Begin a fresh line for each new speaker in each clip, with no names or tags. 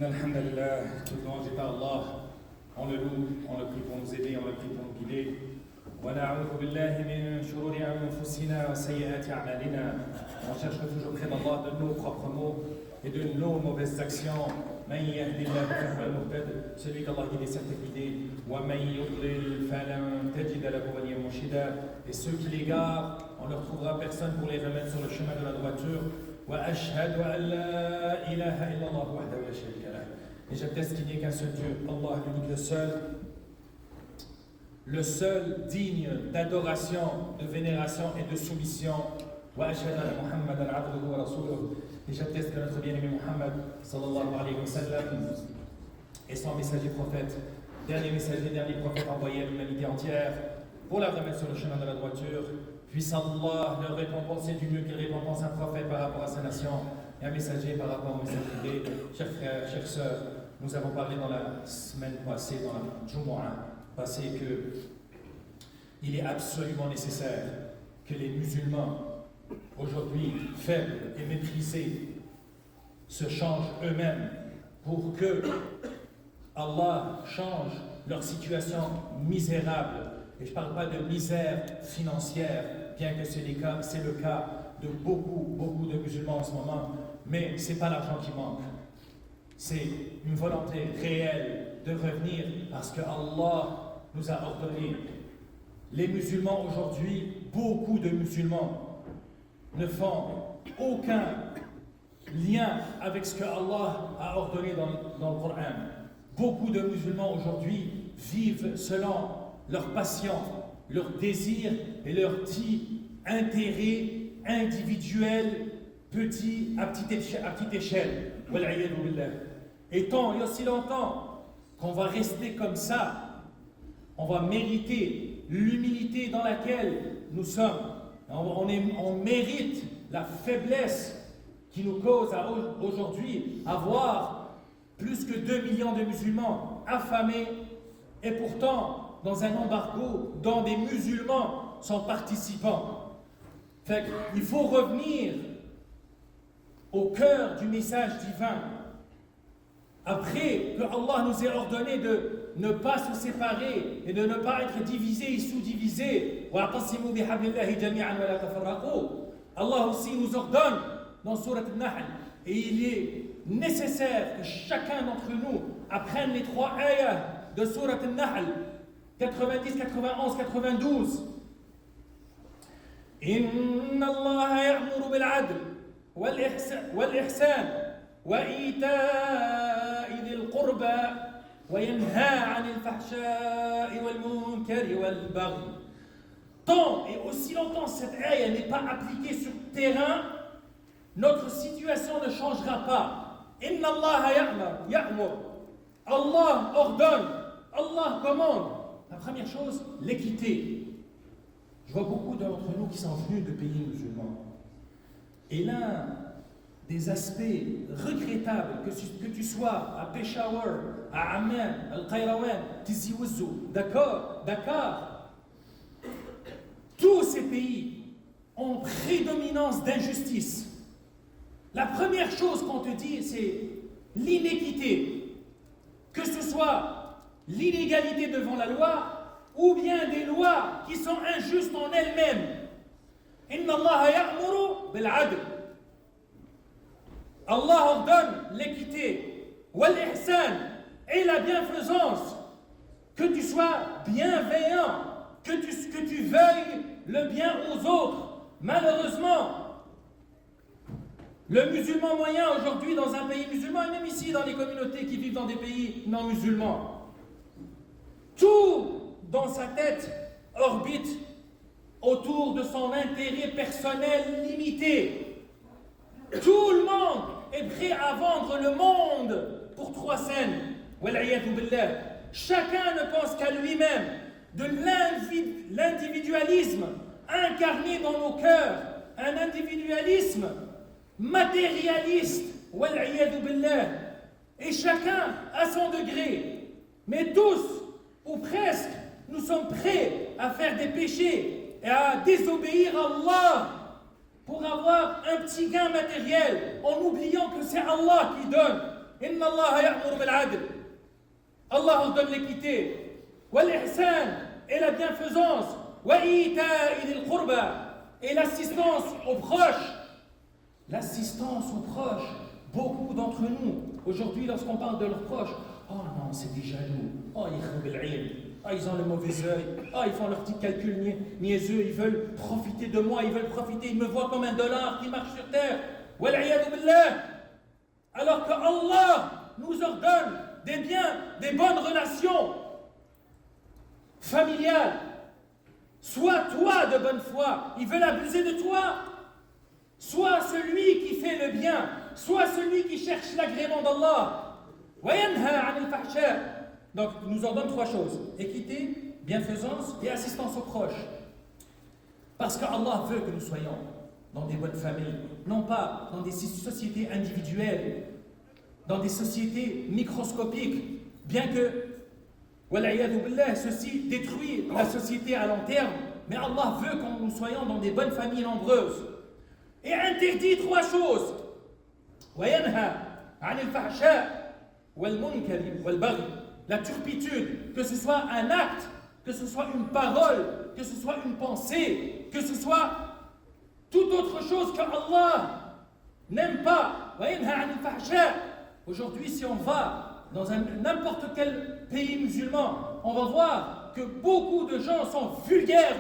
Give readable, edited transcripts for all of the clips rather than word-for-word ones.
إن الحمد لله toute louange est à Allah. On le loue, on le prie pour nous aider, on le prie pour nous guider. ونعوذ بالله من شرور أنفسنا وسيئات أعمالنا. On cherche refuge auprès d'Allah de nos propres mots et de nos mauvaises actions. من يهد الله فهو المهتد. Celui qu'Allah guide est certes guidé. ومن يضلل فلن تجد له وليا مرشدا. Et ceux qui l'égarent, on ne leur trouvera personne pour les remettre sur le chemin de la droiture. وأشهد أن لا إله إلا الله وحده لا شريك له. Et j'atteste qu'il n'y ait qu'un seul Dieu, Allah, l'unique, le seul digne d'adoration, de vénération et de soumission. وأشهد أن محمدا عبده ورسوله. Et j'atteste que notre bien-aimé Muhammad sallallahu alayhi wa sallam est son messager prophète, dernier messager, dernier prophète envoyé à l'humanité entière pour la remettre sur le chemin de la droiture. Puisse Allah le récompenser du mieux qu'il récompense un prophète par rapport à sa nation et un messager par rapport au messager. Chers frères, chères sœurs, nous avons parlé dans la semaine passée, dans la Jumu'ah passée, que il est absolument nécessaire que les musulmans, aujourd'hui faibles et méprisés, se changent eux-mêmes pour que Allah change leur situation misérable. Et je ne parle pas de misère financière, bien que c'est le cas de beaucoup de musulmans en ce moment, mais ce n'est pas l'argent qui manque. C'est une volonté réelle de revenir parce que Allah nous a ordonné. Les musulmans aujourd'hui, beaucoup de musulmans ne font aucun lien avec ce que Allah a ordonné dans le Coran. Beaucoup de musulmans aujourd'hui vivent selon leur passion, leur désir et leur petit intérêt individuel, à petite échelle. Et tant et aussi longtemps qu'on va rester comme ça, on va mériter l'humilité dans laquelle nous sommes. On mérite la faiblesse qui nous cause aujourd'hui avoir plus que 2 millions de musulmans affamés et pourtant dans un embargo dont des musulmans sont participants. Il faut revenir au cœur du message divin. Après que Allah nous ait ordonné de ne pas se séparer et de ne pas être divisés et sous-divisés, Allah aussi nous ordonne dans Sourate An-Nahl, et il est nécessaire que chacun d'entre nous apprenne les 3 ayahs de Sourate An-Nahl 90, 91, 92. إن الله يأمر بالعدل والإحسان وإيتاء ذي القربى وينهى عن الفحشاء والمنكر والبغي. Tant et aussi longtemps cette ayah n'est pas appliquée sur le terrain, notre situation ne changera pas. إن الله يأمر. Allah ordonne, Allah commande. La première chose, l'équité. Je vois beaucoup d'entre nous qui sont venus de pays musulmans. Et l'un des aspects regrettables, que tu sois à Peshawar, à Amman, à Al-Qayrawan, Tizi Ouzou, Dakar, tous ces pays ont prédominance d'injustice. La première chose qu'on te dit, c'est l'inéquité. Que ce soit l'inégalité devant la loi ou bien des lois qui sont injustes en elles-mêmes. Inna Allah ya'muru bil 'adl. Allah ordonne l'équité, wal ihsan, et la bienfaisance. Que tu sois bienveillant, que tu veuilles le bien aux autres. Malheureusement, le musulman moyen aujourd'hui dans un pays musulman, et même ici dans les communautés qui vivent dans des pays non musulmans, tout dans sa tête orbite autour de son intérêt personnel limité. Tout le monde est prêt à vendre le monde pour 3 cents. Chacun ne pense qu'à lui-même. De l'individualisme incarné dans nos cœurs, un individualisme matérialiste. Et chacun à son degré. Mais tous, ou presque, nous sommes prêts à faire des péchés et à désobéir à Allah pour avoir un petit gain matériel, en oubliant que c'est Allah qui donne. Inna Allah ya'mur bil-'adl. Allah ordonne l'équité. Wal-ihsan et la bienfaisance. Wa ita'i dhil-qurba et l'assistance aux proches. L'assistance aux proches. Beaucoup d'entre nous, aujourd'hui, lorsqu'on parle de leurs proches, oh non, c'est des jaloux. Oh, ils ont le mauvais œil. Oh, ils font leurs petits calculs niaiseux. Ils veulent profiter de moi. Ils veulent profiter. Ils me voient comme un dollar qui marche sur terre. Wal'iyadu billah. Alors que Allah nous ordonne des biens, des bonnes relations familiales. Sois toi de bonne foi. Ils veulent abuser de toi. Sois celui qui fait le bien. Sois celui qui cherche l'agrément d'Allah. Donc, il nous ordonne trois choses: équité, bienfaisance et assistance aux proches. Parce qu'Allah veut que nous soyons dans des bonnes familles, non pas dans des sociétés individuelles, dans des sociétés microscopiques, bien que, wal'iyadu billah, ceci détruit la société à long terme, mais Allah veut que nous soyons dans des bonnes familles nombreuses. Et interdit trois choses. La turpitude, que ce soit un acte, que ce soit une parole, que ce soit une pensée, que ce soit toute autre chose que Allah n'aime pas. Aujourd'hui, si on va dans n'importe quel pays musulman, on va voir que beaucoup de gens sont vulgaires,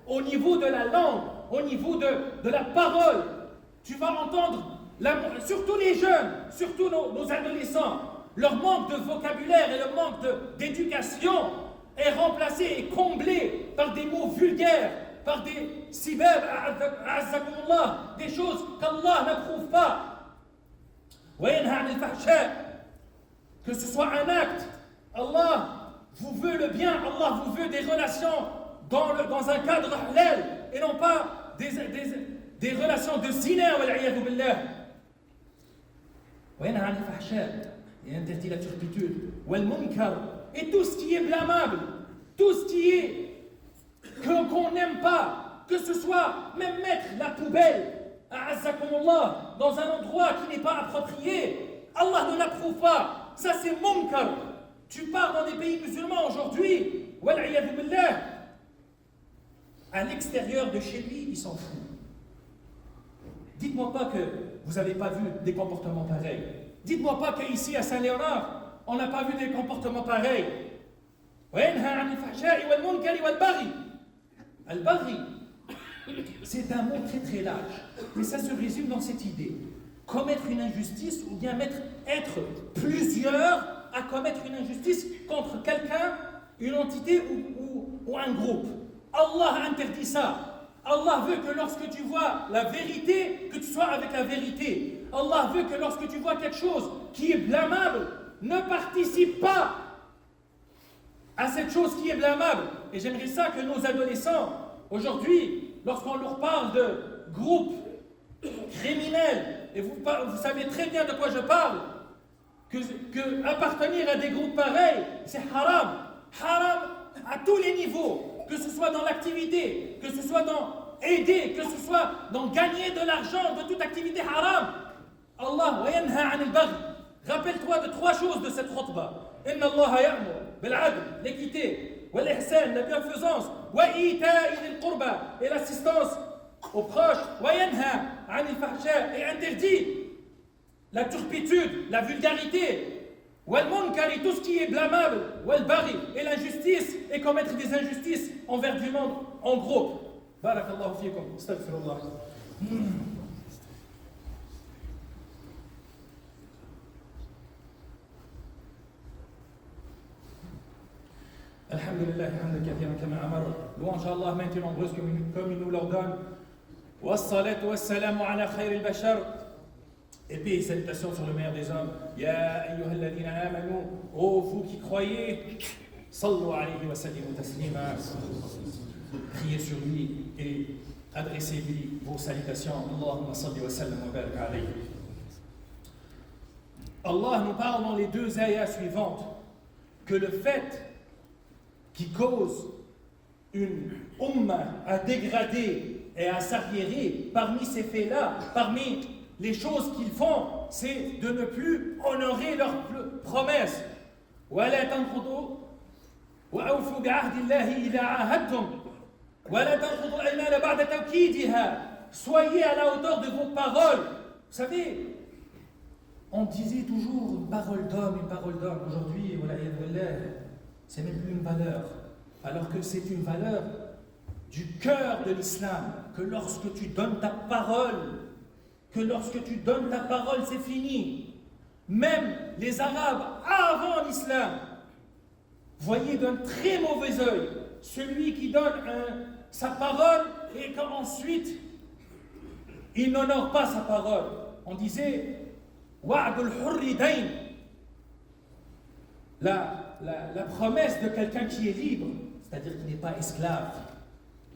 au niveau de la langue, au niveau de la parole. Tu vas entendre, surtout les jeunes, surtout nos adolescents, leur manque de vocabulaire et le manque d'éducation est remplacé et comblé par des mots vulgaires, par des sibab, des choses qu'Allah n'approuve pas. Que ce soit un acte, Allah vous veut le bien, Allah vous veut des relations dans un cadre halal et non pas des relations de zina, wal'iyadu billah. Et interdit la turpitude, et tout ce qui est blâmable, tout ce qui est qu'on n'aime pas, que ce soit même mettre la poubelle dans un endroit qui n'est pas approprié, Allah ne l'approuve pas. Ça c'est munkar. Tu pars dans des pays musulmans aujourd'hui, wal'iyadu billah, à l'extérieur de chez lui, il s'en fout. Dites-moi pas que vous n'avez pas vu des comportements pareils. Dites-moi pas qu'ici à Saint-Léonard, on n'a pas vu des comportements pareils. Al-Baghi, c'est un mot très très large, mais ça se résume dans cette idée: commettre une injustice ou bien être plusieurs à commettre une injustice contre quelqu'un, une entité ou un groupe. Allah interdit ça. Allah veut que lorsque tu vois la vérité, que tu sois avec la vérité. Allah veut que lorsque tu vois quelque chose qui est blâmable, ne participe pas à cette chose qui est blâmable. Et j'aimerais ça que nos adolescents, aujourd'hui, lorsqu'on leur parle de groupes criminels, et vous savez très bien de quoi je parle, que appartenir à des groupes pareils, c'est haram. Haram à tous les niveaux. Que ce soit dans l'activité, que ce soit dans aider, que ce soit dans gagner de l'argent, de toute activité haram. Allah wa yanha 'anil baghi. Rappelle-toi de trois choses de cette khutbah. Inna Allah ya'mur bil-'adl, l'équité, wal-ihsan, la bienfaisance, wa ita'i dhil-qurba, et l'assistance aux proches, wa yanha 'anil fahsha, et interdit la turpitude, la vulgarité, wal-munkari, tout ce qui est blâmable, wal-baghi, et l'injustice, et commettre des injustices envers du monde en groupe. Barakallahu fikum, astaghfirullah. Alhamdulillah, hamdan kathiran kama amara. Louange à Allah, maintes et nombreuses comme il nous l'ordonne. Wassalatu wassalamu ala khairil bashar. Et paix et salutations sur le meilleur des hommes. Ya ayyuhalladhina amanu, ô vous qui croyez, sallu alayhi wa sallimu taslima. Priez sur lui et adressez-lui vos salutations. Allahumma salli wa sallam wa barik alayhi. Allah nous parle dans les deux ayats suivantes que le fait qui cause une umma à dégrader et à s'arriérer, parmi ces faits-là, parmi les choses qu'ils font, c'est de ne plus honorer leurs promesses. ولا تنقضوا وأوفوا بعهد الله إذا عاهدتم ولا تنقضوا الأيمان بعد توكيدها. Soyez à la hauteur de vos paroles. Vous savez, on disait toujours une parole d'homme, une parole d'homme. Aujourd'hui, c'est même plus une valeur, alors que c'est une valeur du cœur de l'islam, que lorsque tu donnes ta parole, c'est fini. Même les Arabes, avant l'islam, voyaient d'un très mauvais œil celui qui donne sa parole et qu'ensuite il n'honore pas sa parole. On disait Wa'dul hurri dayn. La promesse de quelqu'un qui est libre, c'est-à-dire qui n'est pas esclave,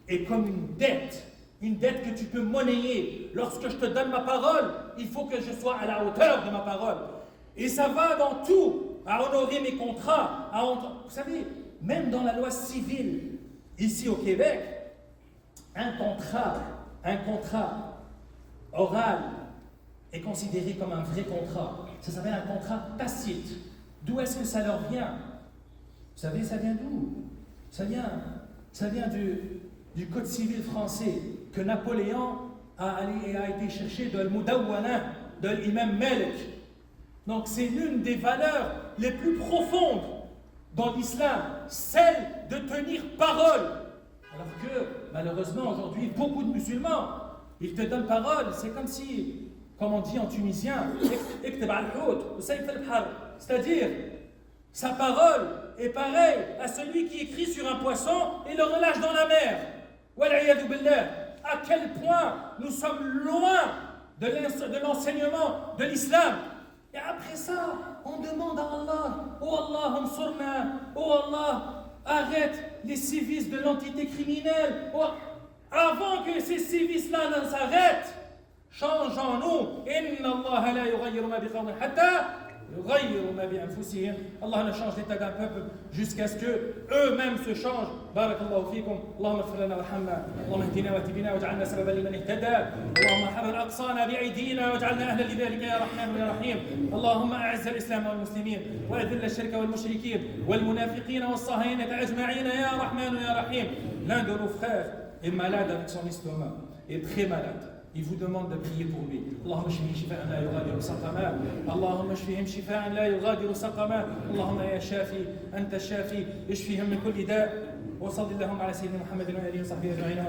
est comme une dette que tu peux monnayer. Lorsque je te donne ma parole, il faut que je sois à la hauteur de ma parole. Et ça va dans tout, à honorer mes contrats. Vous savez, même dans la loi civile, ici au Québec, un contrat oral est considéré comme un vrai contrat. Ça s'appelle un contrat tacite. D'où est-ce que ça leur vient? Vous savez, ça vient d'où? Ça vient du Code civil français que Napoléon a été chercher de Al-Mudawwana de l'imam Malik. Donc c'est l'une des valeurs les plus profondes dans l'islam, celle de tenir parole. Alors que malheureusement aujourd'hui, beaucoup de musulmans, ils te donnent parole, c'est comme si, comme on dit en tunisien, c'est-à-dire, sa parole est pareille à celui qui écrit sur un poisson et le relâche dans la mer. À quel point nous sommes loin de l'enseignement de l'islam. Et après ça, on demande à Allah, oh Allah, ansurna, oh Allah, arrête les sévices de l'entité criminelle. Oh, avant que ces sévices-là ne s'arrêtent, changeons-nous. Inna Allah la yughayyiru ma biqawmin hatta yughayyiru ma bi anfusihim. Allah ne change l'état d'un peuple jusqu'à ce que eux-mêmes se changent. Barakallahu fikum. Allahumma ighfir lana warhamna. Allahumma ihdina wa tibina waj'alna sababan liman ihtada. Allahumma harrir aqsana bi'aydina waj'alna ahlan lidhalika ya rahman ya rahim. Allahumma a'izz al-islam wal muslimin wa adhill ash-shirka wal mushrikin wal munafiqin was sahinata ajma'in ya rahman ya rahim. L'un de nos frères est malade avec son estomac, est très malade. Il vous demande de prier pour lui. اللهم اشفه شفاء لا يغادر سقما. اللهم اشفهم شفاء لا يغادر سقما. اللهم يا شافي أنت الشافي اشفهم من كل داء. وصل اللهم على سيدنا محمد وآله وصحبه أجمعين.